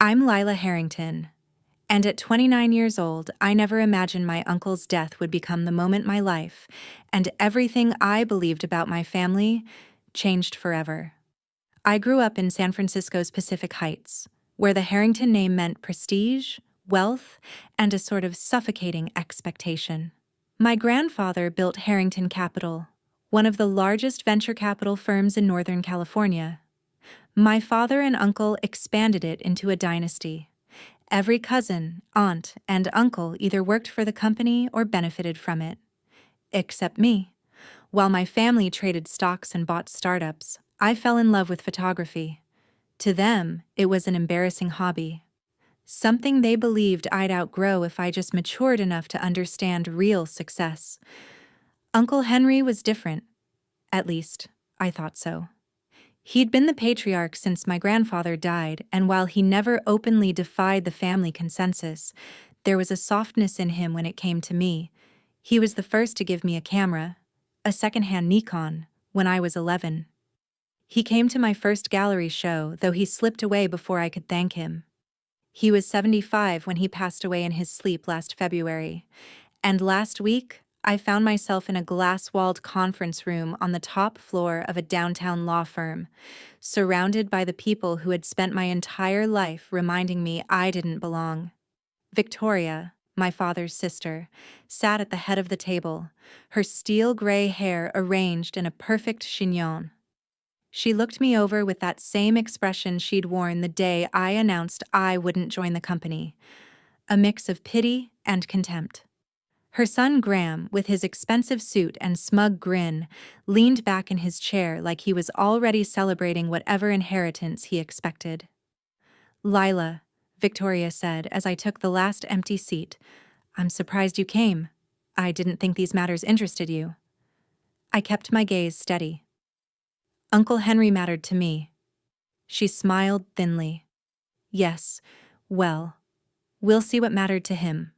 I'm Lila Harrington, and at 29 years old, I never imagined my uncle's death would become the moment my life, and everything I believed about my family, changed forever. I grew up in San Francisco's Pacific Heights, where the Harrington name meant prestige, wealth, and a sort of suffocating expectation. My grandfather built Harrington Capital, one of the largest venture capital firms in Northern California. My father and uncle expanded it into a dynasty. Every cousin, aunt, and uncle either worked for the company or benefited from it. Except me. While my family traded stocks and bought startups, I fell in love with photography. To them, it was an embarrassing hobby. Something they believed I'd outgrow if I just matured enough to understand real success. Uncle Henry was different. At least, I thought so. He'd been the patriarch since my grandfather died, and while he never openly defied the family consensus, there was a softness in him when it came to me. He was the first to give me a camera, a secondhand Nikon, when I was 11. He came to my first gallery show, though he slipped away before I could thank him. He was 75 when he passed away in his sleep last February, and last week, I found myself in a glass-walled conference room on the top floor of a downtown law firm, surrounded by the people who had spent my entire life reminding me I didn't belong. Victoria, my father's sister, sat at the head of the table, her steel-gray hair arranged in a perfect chignon. She looked me over with that same expression she'd worn the day I announced I wouldn't join the company, a mix of pity and contempt. Her son Graham, with his expensive suit and smug grin, leaned back in his chair like he was already celebrating whatever inheritance he expected. "Lila," Victoria said as I took the last empty seat, "I'm surprised you came. I didn't think these matters interested you." I kept my gaze steady. "Uncle Henry mattered to me." She smiled thinly. "Yes, well, we'll see what mattered to him."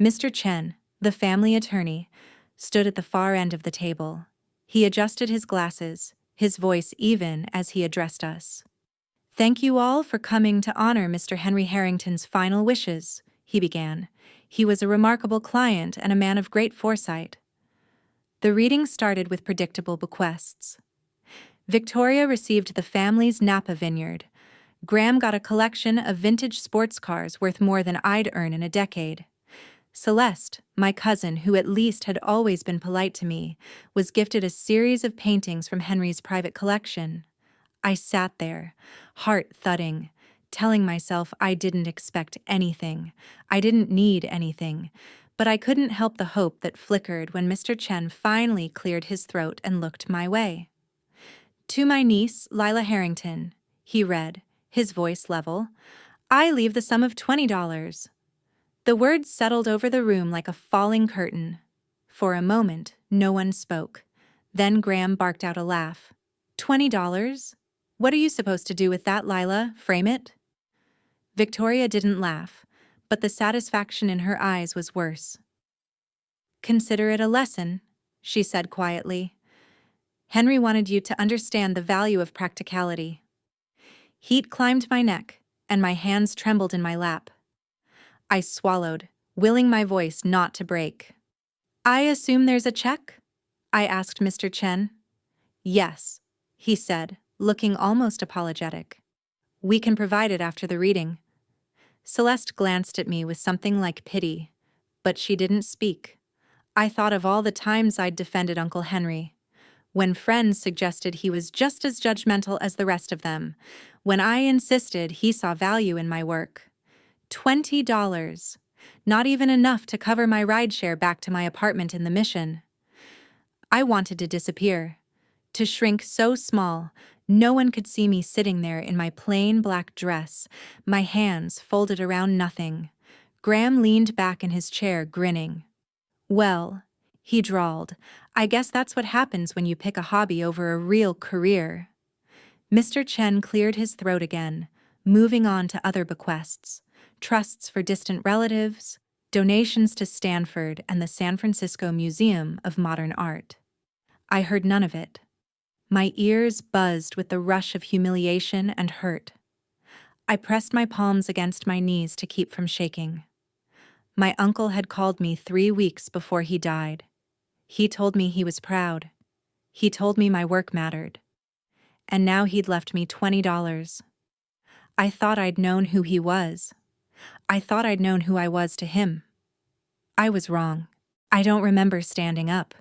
Mr. Chen, the family attorney, stood at the far end of the table. He adjusted his glasses, his voice even as he addressed us. "Thank you all for coming to honor Mr. Henry Harrington's final wishes," he began. "He was a remarkable client and a man of great foresight." The reading started with predictable bequests. Victoria received the family's Napa vineyard. Graham got a collection of vintage sports cars worth more than I'd earn in a decade. Celeste, my cousin, who at least had always been polite to me, was gifted a series of paintings from Henry's private collection. I sat there, heart thudding, telling myself I didn't expect anything. I didn't need anything, but I couldn't help the hope that flickered when Mr. Chen finally cleared his throat and looked my way. "To my niece, Lila Harrington," he read, his voice level, "I leave the sum of $20. The words settled over the room like a falling curtain. For a moment, no one spoke. Then Graham barked out a laugh. $20? What are you supposed to do with that, Lila? Frame it?" Victoria didn't laugh, but the satisfaction in her eyes was worse. "Consider it a lesson," she said quietly. "Henry wanted you to understand the value of practicality." Heat climbed my neck, and my hands trembled in my lap. I swallowed, willing my voice not to break. "I assume there's a check?" I asked Mr. Chen. "Yes," he said, looking almost apologetic. "We can provide it after the reading." Celeste glanced at me with something like pity, but she didn't speak. I thought of all the times I'd defended Uncle Henry. When friends suggested he was just as judgmental as the rest of them. When I insisted he saw value in my work. $20. Not even enough to cover my rideshare back to my apartment in the Mission. I wanted to disappear, to shrink so small no one could see me sitting there in my plain black dress, my hands folded around nothing. Graham leaned back in his chair, grinning. "Well," he drawled, "I guess that's what happens when you pick a hobby over a real career." Mr. Chen cleared his throat again, moving on to other bequests. Trusts for distant relatives, donations to Stanford and the San Francisco Museum of Modern Art. I heard none of it. My ears buzzed with the rush of humiliation and hurt. I pressed my palms against my knees to keep from shaking. My uncle had called me 3 weeks before he died. He told me he was proud. He told me my work mattered. And now he'd left me $20. I thought I'd known who he was. I thought I'd known who I was to him. I was wrong. I don't remember standing up.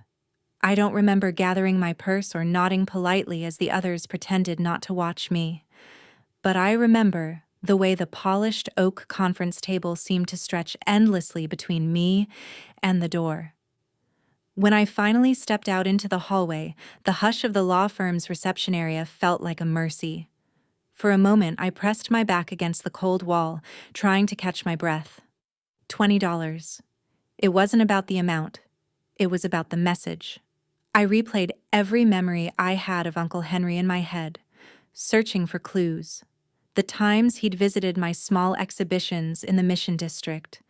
I don't remember gathering my purse or nodding politely as the others pretended not to watch me. But I remember the way the polished oak conference table seemed to stretch endlessly between me and the door. When I finally stepped out into the hallway, the hush of the law firm's reception area felt like a mercy. For a moment, I pressed my back against the cold wall, trying to catch my breath. $20. It wasn't about the amount. It was about the message. I replayed every memory I had of Uncle Henry in my head, searching for clues. The times he'd visited my small exhibitions in the Mission District,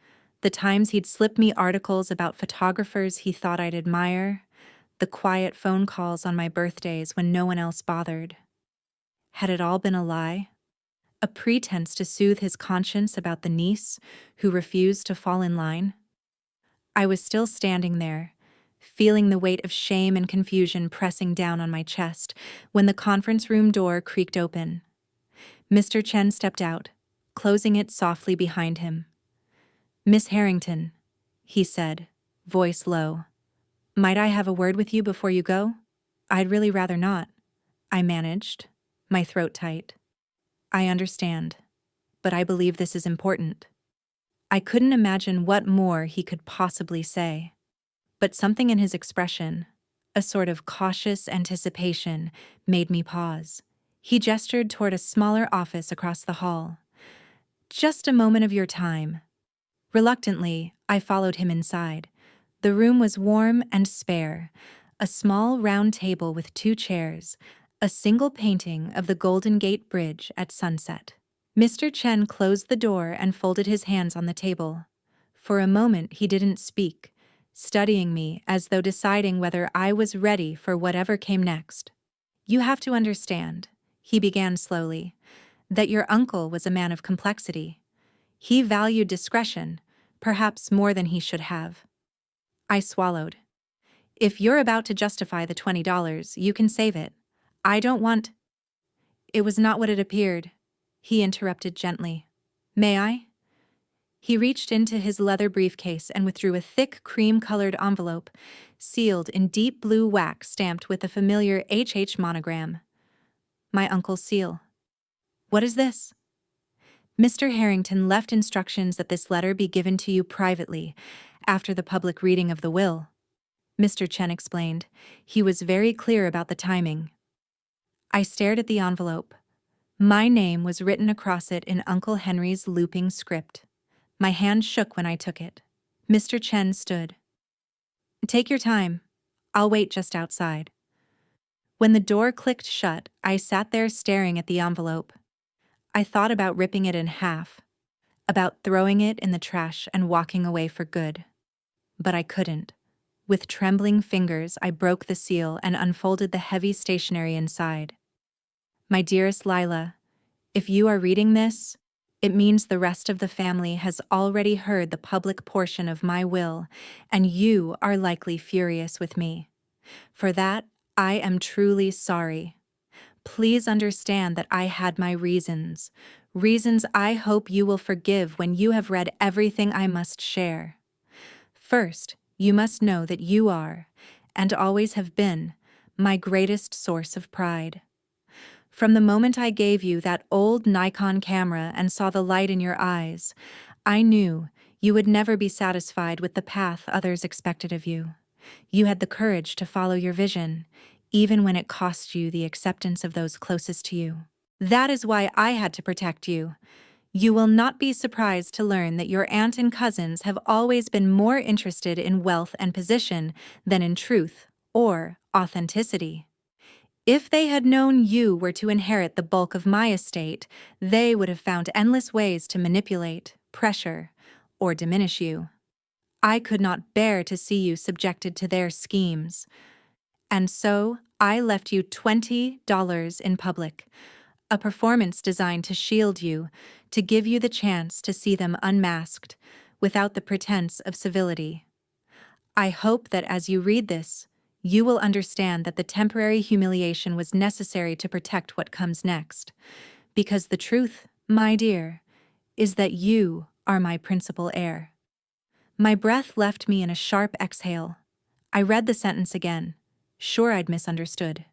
the times he'd slipped me articles about photographers he thought I'd admire, the quiet phone calls on my birthdays when no one else bothered. Had it all been a lie? A pretense to soothe his conscience about the niece who refused to fall in line? I was still standing there, feeling the weight of shame and confusion pressing down on my chest when the conference room door creaked open. Mr. Chen stepped out, closing it softly behind him. "Miss Harrington," he said, voice low. "Might I have a word with you before you go?" "I'd really rather not," I managed, my throat tight. "I understand, but I believe this is important." I couldn't imagine what more he could possibly say. But something in his expression, a sort of cautious anticipation, made me pause. He gestured toward a smaller office across the hall. "Just a moment of your time." Reluctantly, I followed him inside. The room was warm and spare, a small round table with 2 chairs, a single painting of the Golden Gate Bridge at sunset. Mr. Chen closed the door and folded his hands on the table. For a moment he didn't speak, studying me as though deciding whether I was ready for whatever came next. "You have to understand," he began slowly, "that your uncle was a man of complexity. He valued discretion, perhaps more than he should have." I swallowed. "If you're about to justify the $20, you can save it. I don't want—" "It was not what it appeared," he interrupted gently. "May I?" He reached into his leather briefcase and withdrew a thick cream-colored envelope, sealed in deep blue wax stamped with the familiar HH monogram. My uncle's seal. "What is this?" "Mr. Harrington left instructions that this letter be given to you privately, after the public reading of the will," Mr. Chen explained. He was very clear about the timing. I stared at the envelope. My name was written across it in Uncle Henry's looping script. My hand shook when I took it. Mr. Chen stood. "Take your time. I'll wait just outside." When the door clicked shut, I sat there staring at the envelope. I thought about ripping it in half, about throwing it in the trash and walking away for good. But I couldn't. With trembling fingers, I broke the seal and unfolded the heavy stationery inside. "My dearest Lila, if you are reading this, it means the rest of the family has already heard the public portion of my will, and you are likely furious with me. For that, I am truly sorry. Please understand that I had my reasons I hope you will forgive when you have read everything I must share. First, you must know that you are, and always have been, my greatest source of pride. From the moment I gave you that old Nikon camera and saw the light in your eyes, I knew you would never be satisfied with the path others expected of you. You had the courage to follow your vision, even when it cost you the acceptance of those closest to you. That is why I had to protect you. You will not be surprised to learn that your aunt and cousins have always been more interested in wealth and position than in truth or authenticity. If they had known you were to inherit the bulk of my estate, they would have found endless ways to manipulate, pressure, or diminish you. I could not bear to see you subjected to their schemes. And so I left you $20 in public, A performance designed to shield you, to give you the chance to see them unmasked, without the pretense of civility. I hope that as you read this, you will understand that the temporary humiliation was necessary to protect what comes next. Because the truth, my dear, is that you are my principal heir. My breath left me in a sharp exhale. I read the sentence again, sure I'd misunderstood.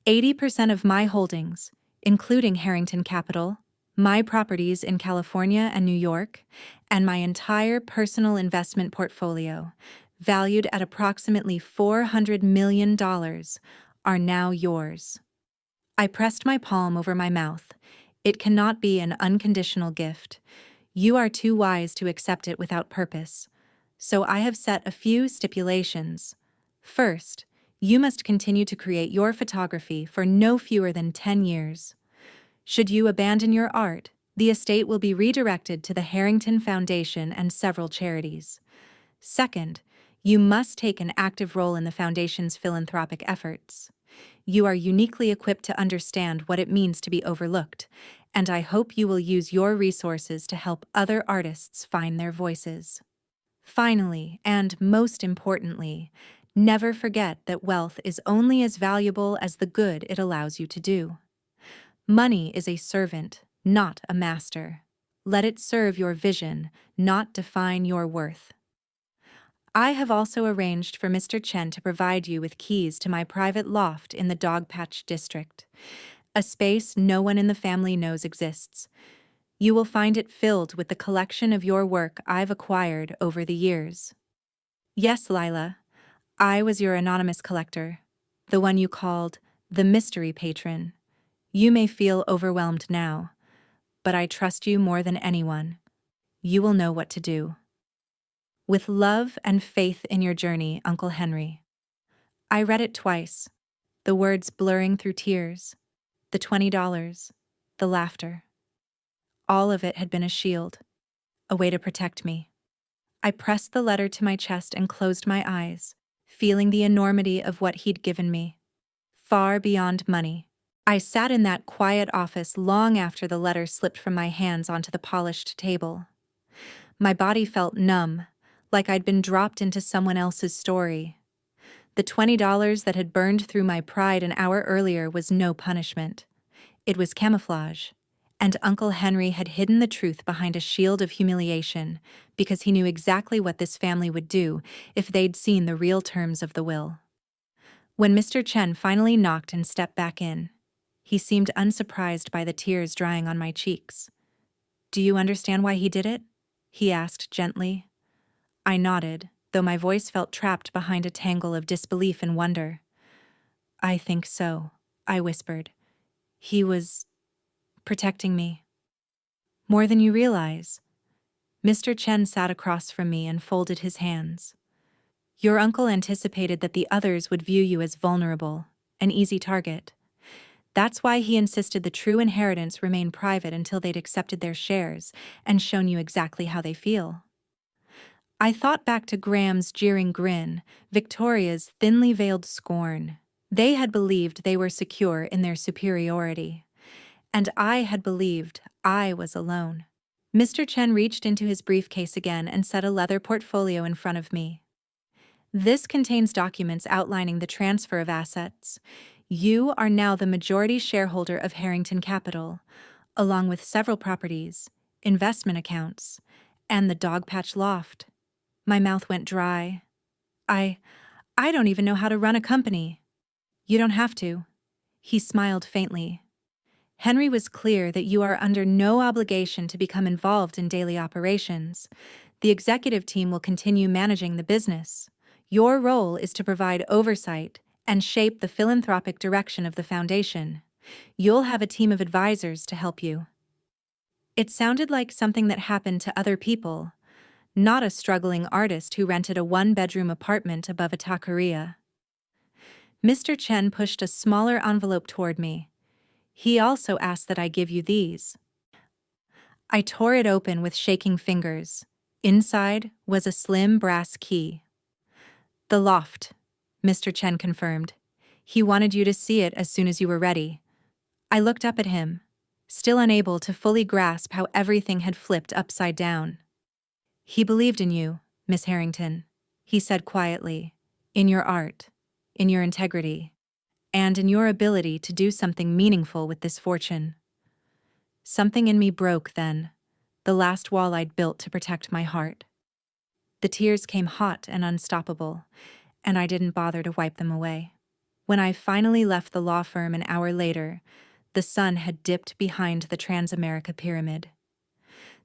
80% of my holdings, including Harrington Capital, my properties in California and New York, and my entire personal investment portfolio, valued at approximately $400 million, are now yours. I pressed my palm over my mouth. It cannot be an unconditional gift. You are too wise to accept it without purpose. So I have set a few stipulations. First, you must continue to create your photography for no fewer than 10 years. Should you abandon your art, the estate will be redirected to the Harrington Foundation and several charities. Second, you must take an active role in the Foundation's philanthropic efforts. You are uniquely equipped to understand what it means to be overlooked, and I hope you will use your resources to help other artists find their voices. Finally, and most importantly, never forget that wealth is only as valuable as the good it allows you to do. Money is a servant, not a master. Let it serve your vision, not define your worth. I have also arranged for Mr. Chen to provide you with keys to my private loft in the Dogpatch district, a space no one in the family knows exists. You will find it filled with the collection of your work I've acquired over the years. Yes, Lila, I was your anonymous collector, the one you called the mystery patron. You may feel overwhelmed now, but I trust you more than anyone. You will know what to do. With love and faith in your journey, Uncle Henry. I read it twice, the words blurring through tears, the $20, the laughter. All of it had been a shield, a way to protect me. I pressed the letter to my chest and closed my eyes, feeling the enormity of what he'd given me. Far beyond money. I sat in that quiet office long after the letter slipped from my hands onto the polished table. My body felt numb, like I'd been dropped into someone else's story. The $20 that had burned through my pride an hour earlier was no punishment. It was camouflage, and Uncle Henry had hidden the truth behind a shield of humiliation because he knew exactly what this family would do if they'd seen the real terms of the will. When Mr. Chen finally knocked and stepped back in, he seemed unsurprised by the tears drying on my cheeks. "Do you understand why he did it?" he asked gently. I nodded, though my voice felt trapped behind a tangle of disbelief and wonder. "I think so," I whispered. "He was protecting me." "More than you realize." Mr. Chen sat across from me and folded his hands. "Your uncle anticipated that the others would view you as vulnerable, an easy target. That's why he insisted the true inheritance remain private until they'd accepted their shares and shown you exactly how they feel." I thought back to Graham's jeering grin, Victoria's thinly veiled scorn. They had believed they were secure in their superiority. And I had believed I was alone. Mr. Chen reached into his briefcase again and set a leather portfolio in front of me. "This contains documents outlining the transfer of assets. You are now the majority shareholder of Harrington Capital, along with several properties, investment accounts, and the Dogpatch loft." My mouth went dry. I don't even know how to run a company." "You don't have to." He smiled faintly. "Henry was clear that you are under no obligation to become involved in daily operations. The executive team will continue managing the business. Your role is to provide oversight and shape the philanthropic direction of the foundation. You'll have a team of advisors to help you." It sounded like something that happened to other people, not a struggling artist who rented a one-bedroom apartment above a taqueria. Mr. Chen pushed a smaller envelope toward me. He also asked that I give you these. I tore it open with shaking fingers. Inside was a slim brass key. "The loft," Mr. Chen confirmed. "He wanted you to see it as soon as you were ready." I looked up at him, still unable to fully grasp how everything had flipped upside down. "He believed in you, Miss Harrington," he said quietly, "in your art, in your integrity, and in your ability to do something meaningful with this fortune." Something in me broke then, the last wall I'd built to protect my heart. The tears came hot and unstoppable, and I didn't bother to wipe them away. When I finally left the law firm an hour later, the sun had dipped behind the Transamerica Pyramid.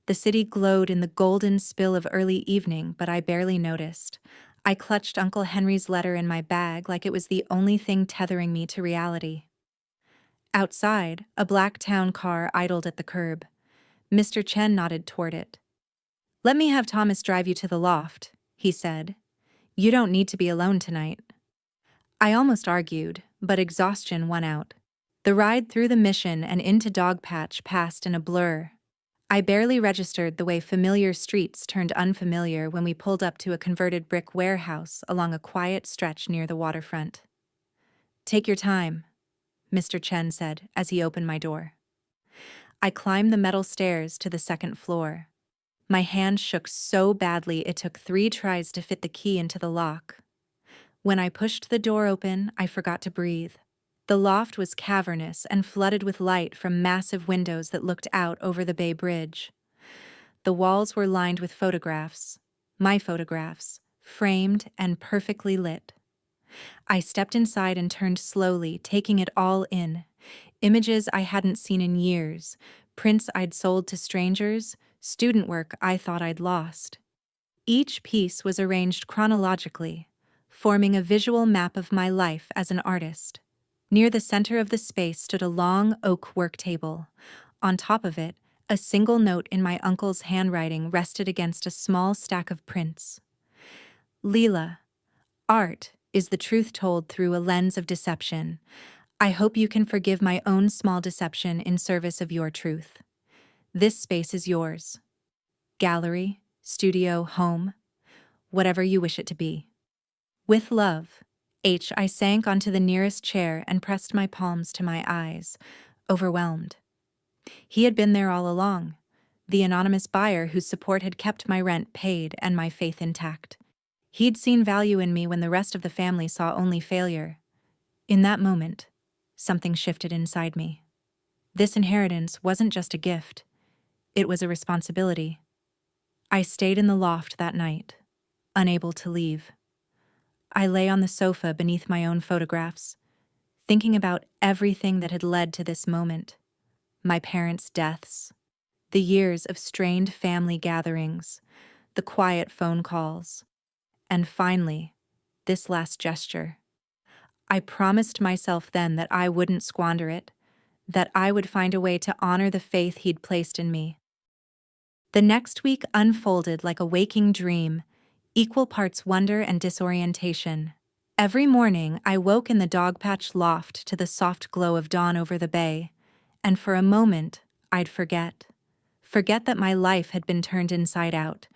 The city glowed in the golden spill of early evening, but I barely noticed. I clutched Uncle Henry's letter in my bag like it was the only thing tethering me to reality. Outside, a black town car idled at the curb. Mr. Chen nodded toward it. "Let me have Thomas drive you to the loft," he said. "You don't need to be alone tonight." I almost argued, but exhaustion won out. The ride through the Mission and into Dogpatch passed in a blur. I barely registered the way familiar streets turned unfamiliar when we pulled up to a converted brick warehouse along a quiet stretch near the waterfront. "Take your time," Mr. Chen said as he opened my door. I climbed the metal stairs to the second floor. My hand shook so badly it took 3 tries to fit the key into the lock. When I pushed the door open, I forgot to breathe. The loft was cavernous and flooded with light from massive windows that looked out over the Bay Bridge. The walls were lined with photographs, my photographs, framed and perfectly lit. I stepped inside and turned slowly, taking it all in. Images I hadn't seen in years, prints I'd sold to strangers, student work I thought I'd lost. Each piece was arranged chronologically, forming a visual map of my life as an artist. Near the center of the space stood a long oak work table. On top of it, a single note in my uncle's handwriting rested against a small stack of prints. "Lila, art is the truth told through a lens of deception. I hope you can forgive my own small deception in service of your truth. This space is yours. Gallery, studio, home, whatever you wish it to be. With love, H." I sank onto the nearest chair and pressed my palms to my eyes, overwhelmed. He had been there all along, the anonymous buyer whose support had kept my rent paid and my faith intact. He'd seen value in me when the rest of the family saw only failure. In that moment, something shifted inside me. This inheritance wasn't just a gift, it was a responsibility. I stayed in the loft that night, unable to leave. I lay on the sofa beneath my own photographs, thinking about everything that had led to this moment. My parents' deaths, the years of strained family gatherings, the quiet phone calls, and finally, this last gesture. I promised myself then that I wouldn't squander it, that I would find a way to honor the faith he'd placed in me. The next week unfolded like a waking dream, equal parts wonder and disorientation. Every morning, I woke in the Dogpatch loft to the soft glow of dawn over the bay, and for a moment, I'd forget that my life had been turned inside out,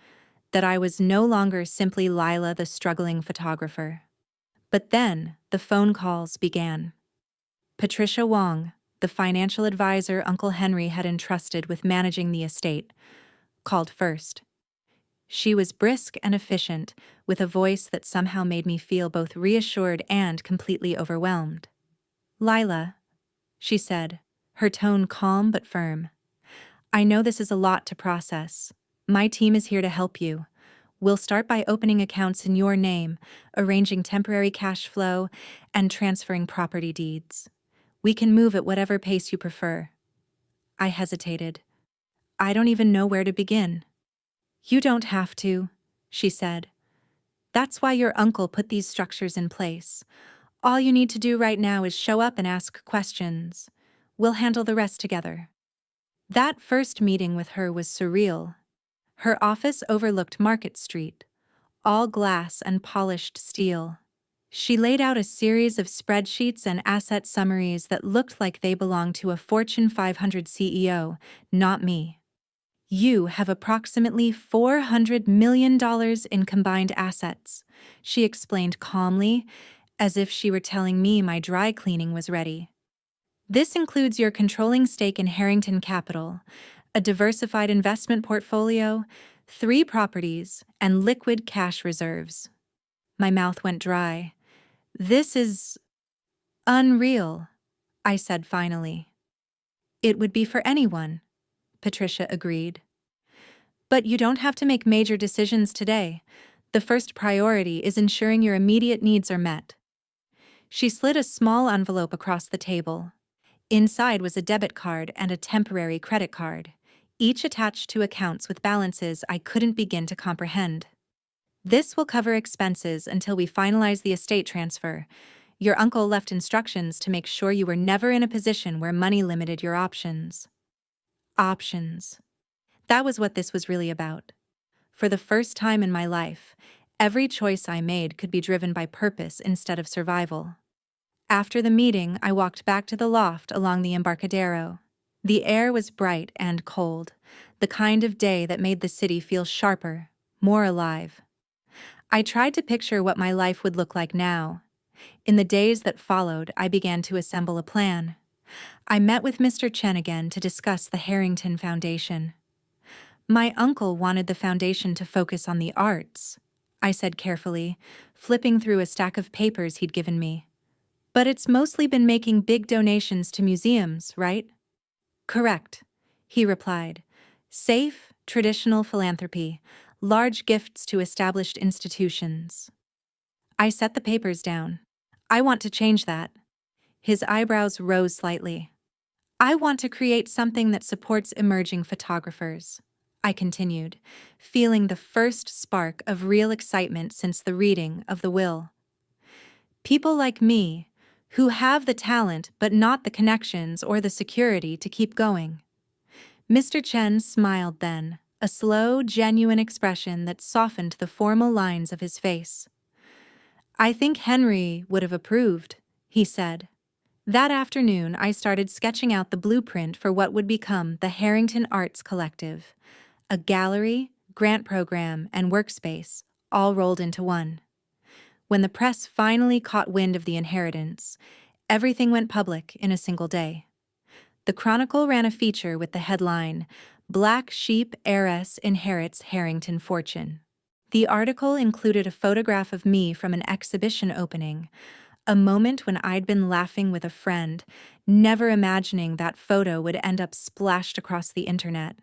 that I was no longer simply Lila the struggling photographer. But then, the phone calls began. Patricia Wong, the financial advisor Uncle Henry had entrusted with managing the estate, called first. She was brisk and efficient, with a voice that somehow made me feel both reassured and completely overwhelmed. "Lila," she said, her tone calm but firm. "I know this is a lot to process. My team is here to help you. We'll start by opening accounts in your name, arranging temporary cash flow, and transferring property deeds. We can move at whatever pace you prefer." I hesitated. "I don't even know where to begin." "You don't have to," she said. "That's why your uncle put these structures in place. All you need to do right now is show up and ask questions. We'll handle the rest together." That first meeting with her was surreal. Her office overlooked Market Street, all glass and polished steel. She laid out a series of spreadsheets and asset summaries that looked like they belonged to a Fortune 500 CEO, not me. "You have approximately $400 million in combined assets," she explained calmly, as if she were telling me my dry cleaning was ready. This includes your controlling stake in Harrington Capital, a diversified investment portfolio, 3 properties, and liquid cash reserves. My mouth went dry. This is unreal, I said finally. It would be for anyone, Patricia agreed. But you don't have to make major decisions today. The first priority is ensuring your immediate needs are met. She slid a small envelope across the table. Inside was a debit card and a temporary credit card, each attached to accounts with balances I couldn't begin to comprehend. This will cover expenses until we finalize the estate transfer. Your uncle left instructions to make sure you were never in a position where money limited your options. Options. That was what this was really about. For the first time in my life, every choice I made could be driven by purpose instead of survival. After the meeting, I walked back to the loft along the Embarcadero. The air was bright and cold, the kind of day that made the city feel sharper, more alive. I tried to picture what my life would look like now. In the days that followed, I began to assemble a plan. I met with Mr. Chen again to discuss the Harrington Foundation. My uncle wanted the foundation to focus on the arts, I said carefully, flipping through a stack of papers he'd given me. But it's mostly been making big donations to museums, right? Correct, he replied. Safe, traditional philanthropy, large gifts to established institutions. I set the papers down. I want to change that. His eyebrows rose slightly. I want to create something that supports emerging photographers, I continued, feeling the first spark of real excitement since the reading of the will. People like me, who have the talent but not the connections or the security to keep going. Mr. Chen smiled then, a slow, genuine expression that softened the formal lines of his face. I think Henry would have approved, he said. That afternoon, I started sketching out the blueprint for what would become the Harrington Arts Collective, a gallery, grant program, and workspace, all rolled into one. When the press finally caught wind of the inheritance, everything went public in a single day. The Chronicle ran a feature with the headline, Black Sheep Heiress Inherits Harrington Fortune. The article included a photograph of me from an exhibition opening, a moment when I'd been laughing with a friend, never imagining that photo would end up splashed across the internet.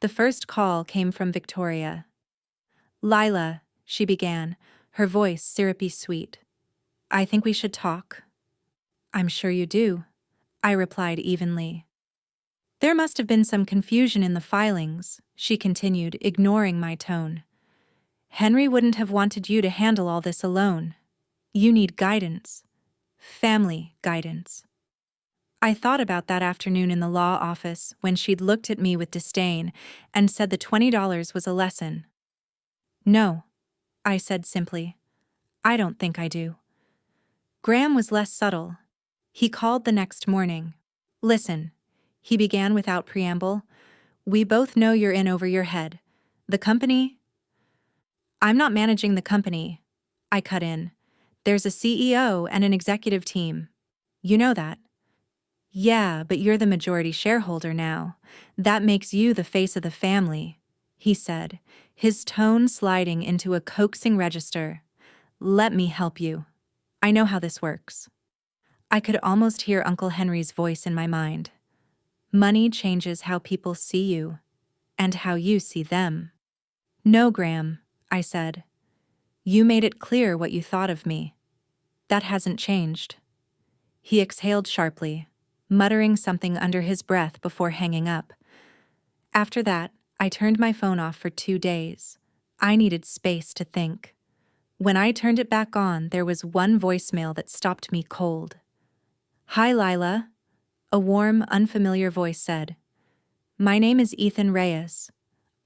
The first call came from Victoria. Lila, she began, her voice syrupy sweet. I think we should talk. I'm sure you do, I replied evenly. There must have been some confusion in the filings, she continued, ignoring my tone. Henry wouldn't have wanted you to handle all this alone. You need guidance. Family guidance. I thought about that afternoon in the law office when she'd looked at me with disdain and said the $20 was a lesson. No, I said simply. I don't think I do. Graham was less subtle. He called the next morning. Listen, he began without preamble. We both know you're in over your head. The company? I'm not managing the company, I cut in. There's a CEO and an executive team. You know that. Yeah, but you're the majority shareholder now. That makes you the face of the family, he said, his tone sliding into a coaxing register. Let me help you. I know how this works. I could almost hear Uncle Henry's voice in my mind. Money changes how people see you, and how you see them. No, Graham, I said. You made it clear what you thought of me. That hasn't changed. He exhaled sharply, muttering something under his breath before hanging up. After that, I turned my phone off for 2 days. I needed space to think. When I turned it back on, there was one voicemail that stopped me cold. Hi, Lila, a warm, unfamiliar voice said. My name is Ethan Reyes.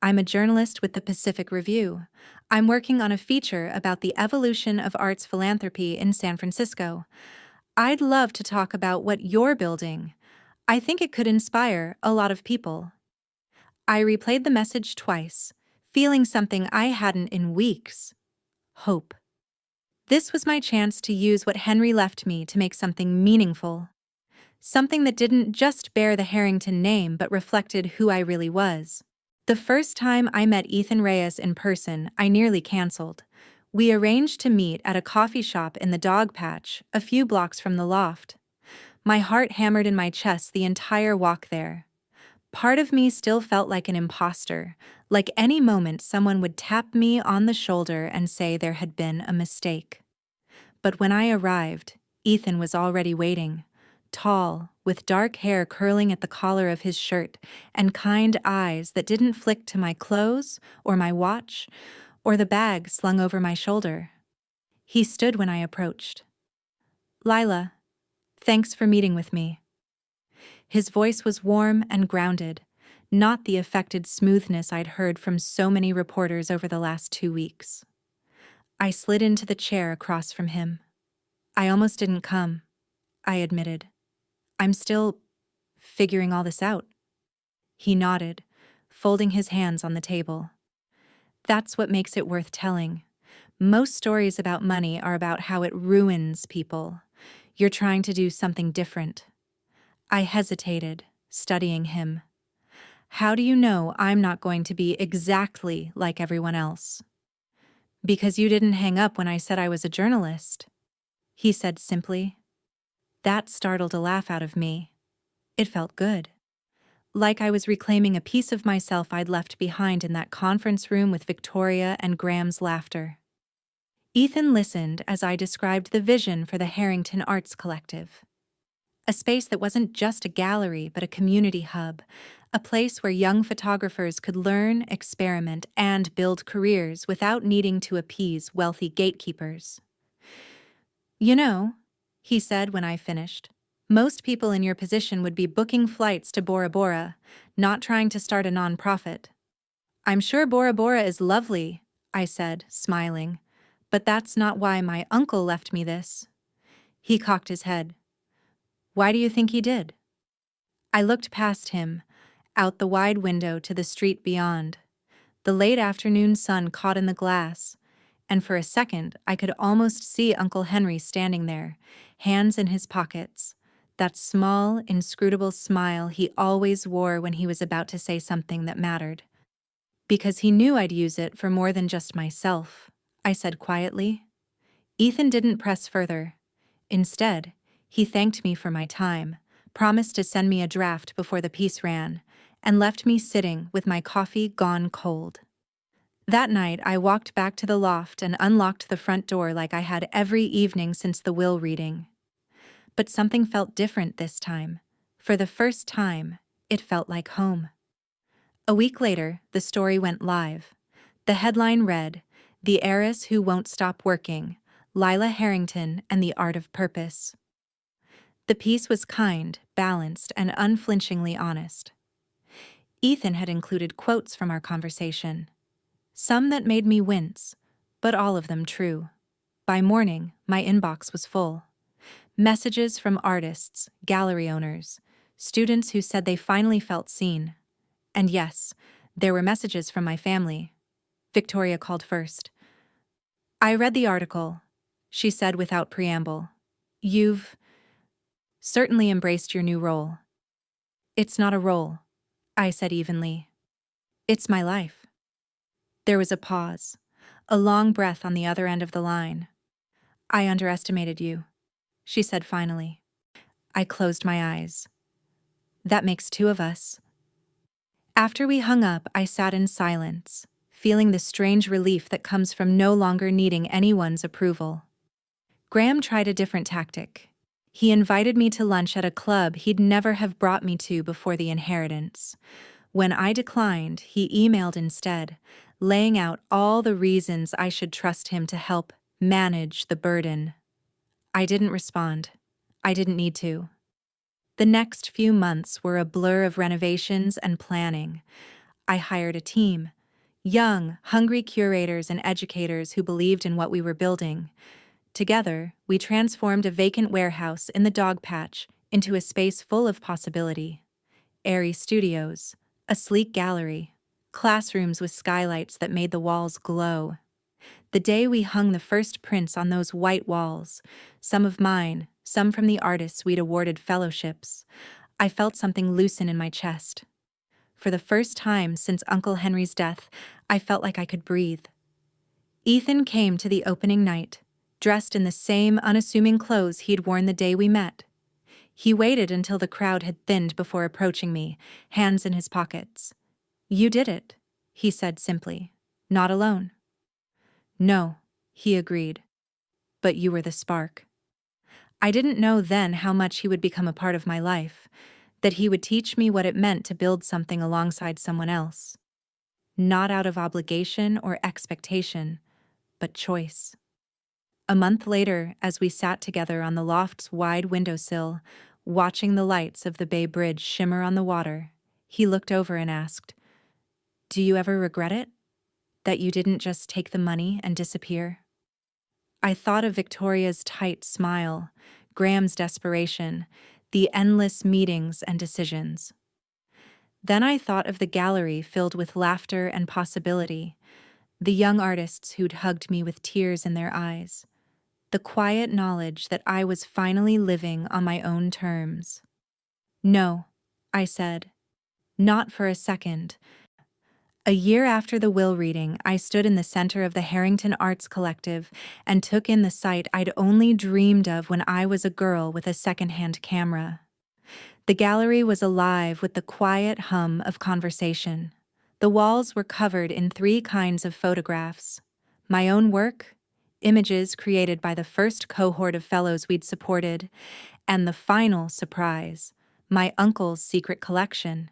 I'm a journalist with the Pacific Review. I'm working on a feature about the evolution of arts philanthropy in San Francisco. I'd love to talk about what you're building. I think it could inspire a lot of people. I replayed the message twice, feeling something I hadn't in weeks. Hope. This was my chance to use what Henry left me to make something meaningful. Something that didn't just bear the Harrington name but reflected who I really was. The first time I met Ethan Reyes in person, I nearly canceled. We arranged to meet at a coffee shop in the dog patch, a few blocks from the loft. My heart hammered in my chest the entire walk there. Part of me still felt like an imposter, like any moment someone would tap me on the shoulder and say there had been a mistake. But when I arrived, Ethan was already waiting. Tall, with dark hair curling at the collar of his shirt, and kind eyes that didn't flick to my clothes, or my watch, or the bag slung over my shoulder. He stood when I approached. "Lila, thanks for meeting with me." His voice was warm and grounded, not the affected smoothness I'd heard from so many reporters over the last 2 weeks. I slid into the chair across from him. "I almost didn't come," I admitted. "I'm still figuring all this out." He nodded, folding his hands on the table. "That's what makes it worth telling. Most stories about money are about how it ruins people. You're trying to do something different." I hesitated, studying him. "How do you know I'm not going to be exactly like everyone else?" "Because you didn't hang up when I said I was a journalist," he said simply. That startled a laugh out of me. It felt good. Like I was reclaiming a piece of myself I'd left behind in that conference room with Victoria and Graham's laughter. Ethan listened as I described the vision for the Harrington Arts Collective. A space that wasn't just a gallery but a community hub, a place where young photographers could learn, experiment, and build careers without needing to appease wealthy gatekeepers. "You know," he said when I finished, "most people in your position would be booking flights to Bora Bora, not trying to start a nonprofit." "I'm sure Bora Bora is lovely," I said, smiling, "but that's not why my uncle left me this." He cocked his head. "Why do you think he did?" I looked past him, out the wide window to the street beyond. The late afternoon sun caught in the glass, and for a second I could almost see Uncle Henry standing there, hands in his pockets, that small, inscrutable smile he always wore when he was about to say something that mattered. "Because he knew I'd use it for more than just myself," I said quietly. Ethan didn't press further. Instead, he thanked me for my time, promised to send me a draft before the piece ran, and left me sitting with my coffee gone cold. That night, I walked back to the loft and unlocked the front door like I had every evening since the will reading. But something felt different this time. For the first time, it felt like home. A week later, the story went live. The headline read, "The Heiress Who Won't Stop Working, Lila Harrington and the Art of Purpose." The piece was kind, balanced, and unflinchingly honest. Ethan had included quotes from our conversation. Some that made me wince, but all of them true. By morning, my inbox was full. Messages from artists, gallery owners, students who said they finally felt seen. And yes, there were messages from my family. Victoria called first. "I read the article," she said without preamble. "You've certainly embraced your new role." "It's not a role," I said evenly. "It's my life." There was a pause, a long breath on the other end of the line. "I underestimated you," she said finally. I closed my eyes. "That makes 2 of us." After we hung up, I sat in silence, feeling the strange relief that comes from no longer needing anyone's approval. Graham tried a different tactic. He invited me to lunch at a club he'd never have brought me to before the inheritance. When I declined, he emailed instead, laying out all the reasons I should trust him to help manage the burden. I didn't respond. I didn't need to. The next few months were a blur of renovations and planning. I hired a team, young, hungry curators and educators who believed in what we were building. Together, we transformed a vacant warehouse in the dog patch into a space full of possibility. Airy studios, a sleek gallery, classrooms with skylights that made the walls glow. The day we hung the first prints on those white walls, some of mine, some from the artists we'd awarded fellowships. I felt something loosen in my chest. For the first time since Uncle Henry's death, I felt like I could breathe. Ethan came to the opening night, dressed in the same unassuming clothes he'd worn the day we met. He waited until the crowd had thinned before approaching me, hands in his pockets. "You did it," he said simply. "Not alone." "No," he agreed. "But you were the spark." I didn't know then how much he would become a part of my life, that he would teach me what it meant to build something alongside someone else. Not out of obligation or expectation, but choice. A month later, as we sat together on the loft's wide windowsill, watching the lights of the Bay Bridge shimmer on the water, he looked over and asked, "Do you ever regret it? That you didn't just take the money and disappear?" I thought of Victoria's tight smile, Graham's desperation, the endless meetings and decisions. Then I thought of the gallery filled with laughter and possibility, the young artists who'd hugged me with tears in their eyes, the quiet knowledge that I was finally living on my own terms. "No," I said. "Not for a second." A year after the will reading, I stood in the center of the Harrington Arts Collective and took in the sight I'd only dreamed of when I was a girl with a secondhand camera. The gallery was alive with the quiet hum of conversation. The walls were covered in 3 kinds of photographs: my own work, images created by the first cohort of fellows we'd supported, and the final surprise, my uncle's secret collection.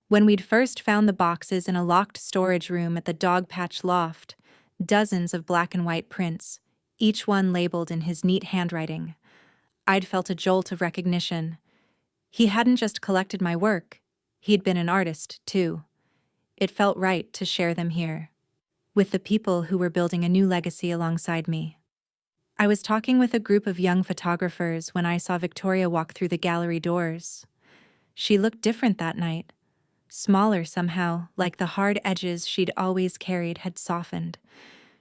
When we'd first found the boxes in a locked storage room at the Dogpatch Loft, dozens of black and white prints, each one labeled in his neat handwriting, I'd felt a jolt of recognition. He hadn't just collected my work, he'd been an artist, too. It felt right to share them here, with the people who were building a new legacy alongside me. I was talking with a group of young photographers when I saw Victoria walk through the gallery doors. She looked different that night. Smaller somehow, like the hard edges she'd always carried had softened.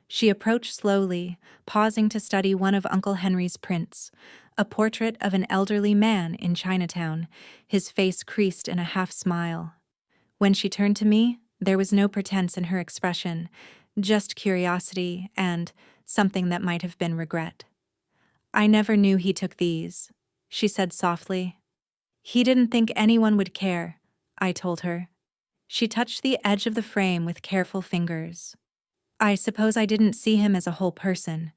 She approached slowly, pausing to study one of Uncle Henry's prints, a portrait of an elderly man in Chinatown, his face creased in a half-smile. When she turned to me, there was no pretense in her expression, just curiosity and something that might have been regret. "I never knew he took these," she said softly. "He didn't think anyone would care," I told her. She touched the edge of the frame with careful fingers. "I suppose I didn't see him as a whole person,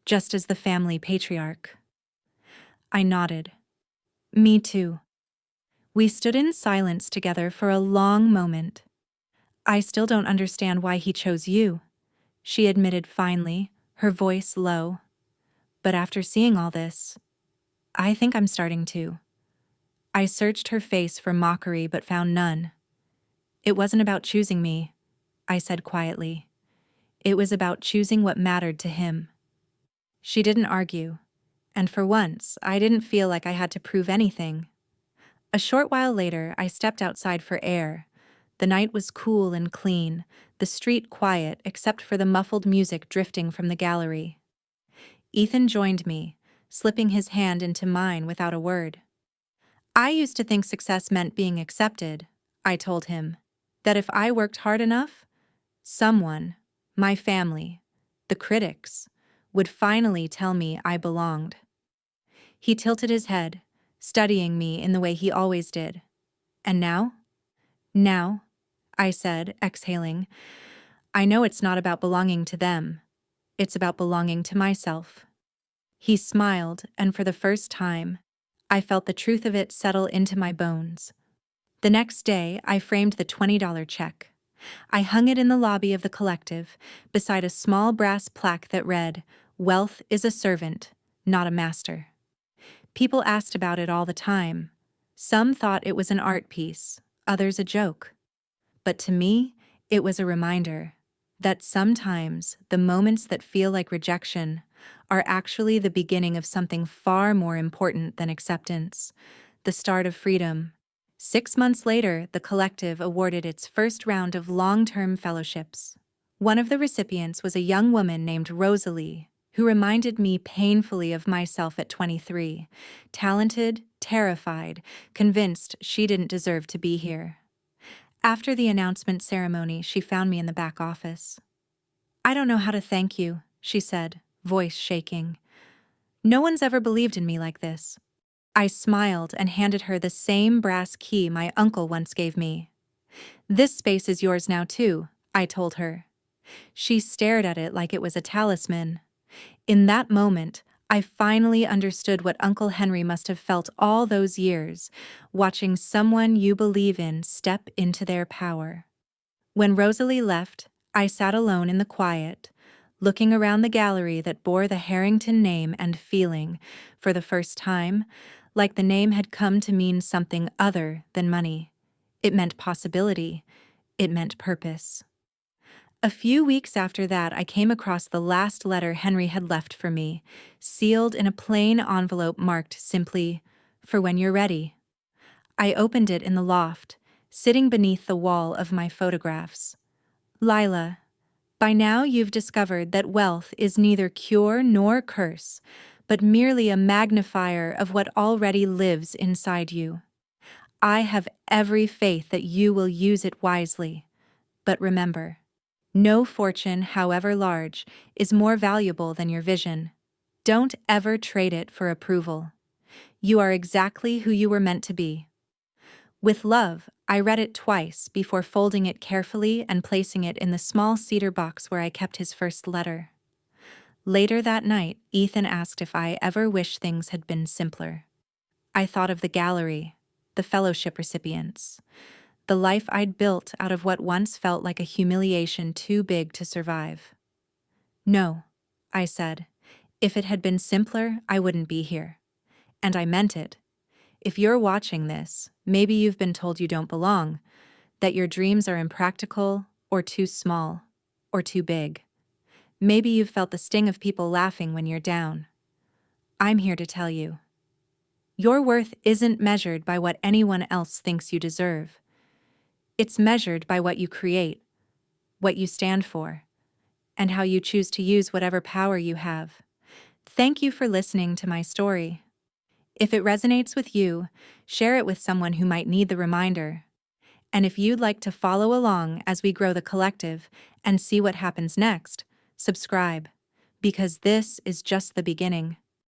just as the family patriarch." I nodded. "Me too." We stood in silence together for a long moment. "I still don't understand why he chose you," she admitted finally, her voice low. "But after seeing all this, I think I'm starting to." I searched her face for mockery but found none. "It wasn't about choosing me," I said quietly. "It was about choosing what mattered to him." She didn't argue, and for once, I didn't feel like I had to prove anything. A short while later, I stepped outside for air. The night was cool and clean, the street quiet except for the muffled music drifting from the gallery. Ethan joined me, slipping his hand into mine without a word. "I used to think success meant being accepted," I told him, "that if I worked hard enough, someone, my family, the critics, would finally tell me I belonged." He tilted his head, studying me in the way he always did. "And now?" "Now," I said, exhaling, "I know it's not about belonging to them. It's about belonging to myself." He smiled, and for the first time, I felt the truth of it settle into my bones. The next day, I framed the $20 check. I hung it in the lobby of the collective, beside a small brass plaque that read, "Wealth is a servant, not a master." People asked about it all the time. Some thought it was an art piece, others a joke. But to me, it was a reminder that sometimes the moments that feel like rejection are actually the beginning of something far more important than acceptance, the start of freedom. 6 months later, the collective awarded its first round of long-term fellowships. One of the recipients was a young woman named Rosalie, who reminded me painfully of myself at 23, talented, terrified, convinced she didn't deserve to be here. After the announcement ceremony, she found me in the back office. "I don't know how to thank you," she said, voice shaking. "No one's ever believed in me like this." I smiled and handed her the same brass key my uncle once gave me. "This space is yours now too," I told her. She stared at it like it was a talisman. In that moment, I finally understood what Uncle Henry must have felt all those years, watching someone you believe in step into their power. When Rosalie left, I sat alone in the quiet, looking around the gallery that bore the Harrington name and feeling, for the first time, like the name had come to mean something other than money. It meant possibility. It meant purpose. A few weeks after that, I came across the last letter Henry had left for me, sealed in a plain envelope marked simply, "For when you're ready." I opened it in the loft, sitting beneath the wall of my photographs. "Lila, by now you've discovered that wealth is neither cure nor curse, but merely a magnifier of what already lives inside you. I have every faith that you will use it wisely. But remember, no fortune, however large, is more valuable than your vision. Don't ever trade it for approval. You are exactly who you were meant to be." With love, I read it twice before folding it carefully and placing it in the small cedar box where I kept his first letter. Later that night, Ethan asked if I ever wished things had been simpler. I thought of the gallery, the fellowship recipients, the life I'd built out of what once felt like a humiliation too big to survive. "No," I said. "If it had been simpler, I wouldn't be here." And I meant it. If you're watching this, maybe you've been told you don't belong, that your dreams are impractical, or too small, or too big. Maybe you've felt the sting of people laughing when you're down. I'm here to tell you, your worth isn't measured by what anyone else thinks you deserve. It's measured by what you create, what you stand for, and how you choose to use whatever power you have. Thank you for listening to my story. If it resonates with you, share it with someone who might need the reminder. And if you'd like to follow along as we grow the collective and see what happens next, subscribe, because this is just the beginning.